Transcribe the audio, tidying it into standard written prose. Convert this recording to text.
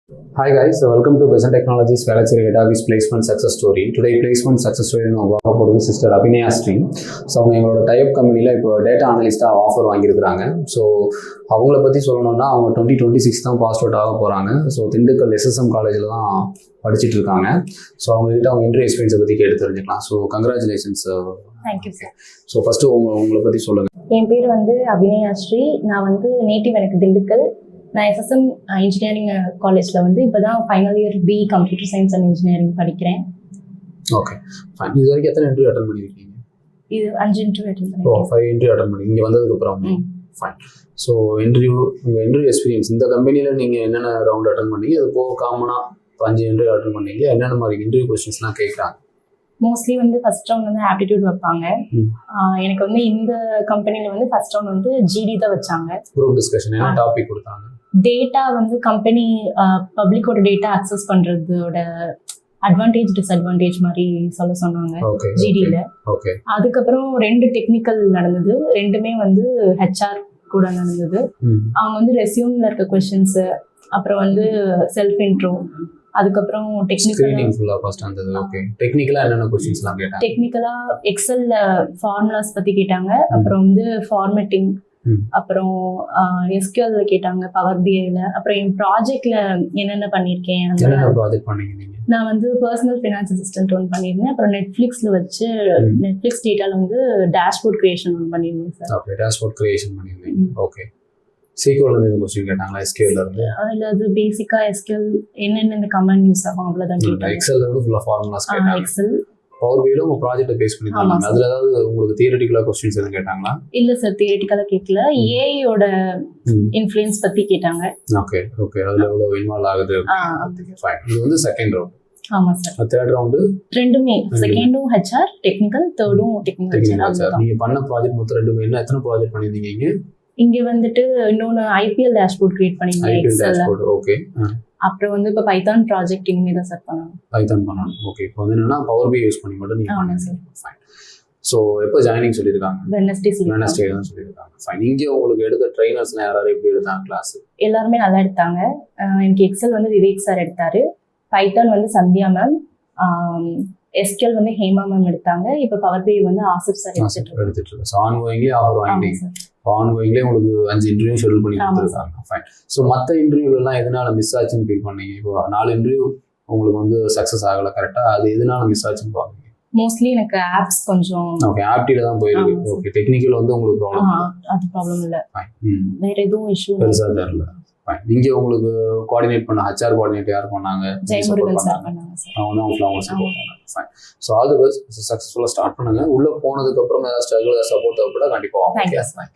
Hi guys, so welcome to Besant Technologies Velachiri Database Placement Success Story. Today placement success story நம்ம பார்க்க போகிறது sister Abhinaya ஸ்ரீம். So அவங்க எங்களோட டைப் கம்பெனியில் இப்போ டேட்டா அனலிஸ்ட்டாக ஆஃபர் வாங்கியிருக்கிறாங்க. ஸோ அவங்கள பற்றி சொல்லணும்னா அவங்க 2026 தான் பாஸ் அவுட் ஆக போகிறாங்க. ஸோ திண்டுக்கல் SSM காலேஜில் தான் படிச்சுட்டு இருக்காங்க. ஸோ அவங்ககிட்ட அவங்க இன்டர்வியூ எக்ஸ்பீரியன்ஸை பற்றி கேட்டு தெரிஞ்சுக்கலாம். So congratulations. Thank you sir. So first உங்களை பற்றி சொல்லுங்கள். என் பேர் அபிநயா ஸ்ரீ. நான் நேட்டிவ் எனக்கு திண்டுக்கல். நான் SSM இன்ஜினியரிங் காலேஜில் இப்போ தான் final year BE computer science and engineering படிக்கிறேன். Okay fine. இது வரைக்கும் எத்தனை இன்டர்வியூ அட்டன் பண்ணியிருக்கீங்க? இது 5 இன்டர்வியூ அட்டன் பண்ணியிருக்கேன். 5 இன்டர்வியூ அட்டன் பண்ணி இங்கே வந்ததுக்கப்புறம் ஃபைன். ஸோ உங்கள் இன்டர்வியூ எக்ஸ்பீரியன்ஸ் இந்த கம்பெனியில் நீங்கள் என்னென்ன ரவுண்ட் அட்டன் பண்ணீங்க, அது போக காமனாக 5 இன்டர்வியூ அட்டன் பண்ணீங்க, என்னென்ன மாதிரி இன்டர்வியூ கொஸ்டின்ஸ்லாம் கேட்குறாங்க? மோஸ்ட்லி ஃபர்ஸ்ட் ரவுண்ட் ஆப்டிடியூட் வைப்பாங்க. எனக்கு இந்த கம்பெனியில் ஃபர்ஸ்ட் ரவுண்ட் GD தான் வச்சாங்க. குரூப் டிஸ்கஷன் என்ன டாபிக் கொடுத்தாங்க? டேட்டா கம்பெனி பப்ளிக்கோட டேட்டா அக்சஸ் பண்றதோட அட்வான்டேஜ் டிஸ்அட்வான்டேஜ் மாதிரி சொல்ல சொன்னாங்க GDல. அதுக்கப்புறம் 2 டெக்னிக்கல் நடந்தது. ரெண்டுமே HR கூட நடந்தது. அவங்க ரெஸ்யூம்ல இருக்க கொஸ்டின்ஸ், அப்புறம் செல்ஃப் இன்ட்ரோ, அதுக்கப்புறம் டெக்னிக்கலா எக்ஸல்ல ஃபார்முலாஸ் பத்தி கேட்டாங்க. அப்புறம் ஃபார்மேட்டிங், அப்புறம் SQL கேட்டாங்க, பவர் BIல. அப்புறம் என் ப்ராஜெக்ட்ல என்னென்ன பண்ணியிருக்கேன். நான் பர்சனல் ஃபினான்ஸ் அசிஸ்டன்ட் ஒன்று பண்ணியிருந்தேன். அப்புறம் நெட்ஃப்ளிக்ஸ்ல வச்சு நெட்ஃப்ளிக்ஸ் டேட்டால டேஷ்போர்ட் கிரியேஷன் ஒன்று பண்ணியிருந்தேன் சார். ஓகே, டேஷ்போர்ட் கிரியேஷன் பண்ணியிருந்தீங்க. ஓகே. SQL இந்த क्वेश्चन கேட்டாங்களா? SQL இருந்து இல்ல, அது பேசிக்கா SQL என்னென்ன இந்த கமாண்ட் யூஸ் ஆகும் அவ்வளவுதான் கேட்டாங்க. எக்ஸல் இருந்து ஃபுல்லா ஃபார்முலாஸ் கேட்டாங்க. எக்ஸல் பவர் பிஐல உங்க ப்ராஜெக்ட்டை பேஸ் பண்ணி தான். அதுல ஏதாவது உங்களுக்கு தியரிட்டிக்கலா क्वेश्चंस எதுவும் கேட்டாங்களா? இல்ல சார், தியரிட்டிக்கலா கேட்கல. AI யோட இன்ஃப்ளூயன்ஸ் பத்தி கேட்டாங்க. Okay okay. அதுல எவ்வளவு இன்வால்வ் ஆகுது? ஃபைன். இது செகண்ட் ரவுண்ட். ஆமா சார். தேர்ட் ரவுண்ட் ரெண்டுமே செகண்டும் HR டெக்னிக்கல், தேர்டும் டெக்னிக்கல். நீங்க பண்ண ப்ராஜெக்ட் மொத்தம் ரெண்டுமே என்ன எத்தனை ப்ராஜெக்ட் பண்ணிருந்தீங்க? இங்க இன்னொன்னு IPL டேஷ்போர்ட் கிரியேட் பண்ணிருந்தேன் எக்ஸல்ல. ஓகே. அப்புறம் இப்ப பைதான் ப்ராஜெக்ட் இனிமே தான் செட் பண்ணனும். பைதான் பண்ணனும். ஓகே. இப்போ என்னன்னா பவர் BI யூஸ் பண்ணி மட்டும் நீங்க பண்ணுங்க. ஃபைன். சோ எப்போ ஜாயினிங் சொல்லிருக்காங்க? வெட்னஸ்டே தான் சொல்லிருக்காங்க. ஃபைன். இங்க உங்களுக்கு எடுத்த ட்ரெய்னர்ஸ்லாம் யாராரு எப்படி எடுத்தாங்க கிளாஸ்? எல்லாரும் நல்லா எடுத்தாங்க. எனக்கு எக்ஸல் விவேக் சார் எடுத்தாரு. Python Sandhya ma'am, SQL Hema ma'am எடுத்தாங்க. இப்ப பவர் BI ஆசிப் சார் எடுத்துட்டு இருக்காங்க. சோ ஆன்கோயிங்லயே ஆஃபர் வாங்கிட்டீங்க. ஆன்கோயிங்லேயே உங்களுக்கு 5 இன்டர்வியூ ஷெட்யூல் பண்ணி கொடுத்துருக்காங்க. ஃபைன். ஸோ மற்ற இன்டர்வியூலாம் எதனால மிஸ் ஆச்சுன்னு ஃபீல் பண்ணீங்க? இப்போ 4 இன்டர்வியூ உங்களுக்கு சக்ஸஸ் ஆகலை கரெக்டாக, அது எதனால மிஸ் ஆச்சுன்னு பார்க்குறீங்க? மோஸ்ட்லி எனக்கு ஆப்ஸ் கொஞ்சம் ஓகே, ஆப்டில தான் போயிருக்கு. ஓகே. டெக்னிக்கல் உங்களுக்கு ப்ராப்ளம்? அது ப்ராப்ளம் இல்லை. வேற எதுவும் இஷ்யூ பெருசாக தெரியல. ஃபைன். இங்கே உங்களுக்கு கோஆர்டினேட் பண்ண HR கோஆர்டினேட் யார் பண்ணாங்க? ஜெயமுருகன் சார் பண்ணாங்க. அவங்க சப்போர்ட் பண்ணாங்க. Fine. So all the best. சக்ஸஸ்ஃபுல்லாக ஸ்டார்ட் பண்ணுங்க. உள்ள போனதுக்கு அப்புறம் ஏதாவது ஸ்ட்ரகிள் சப்போர்ட் தேவைப்பட கண்டிப்பாக வாங்க.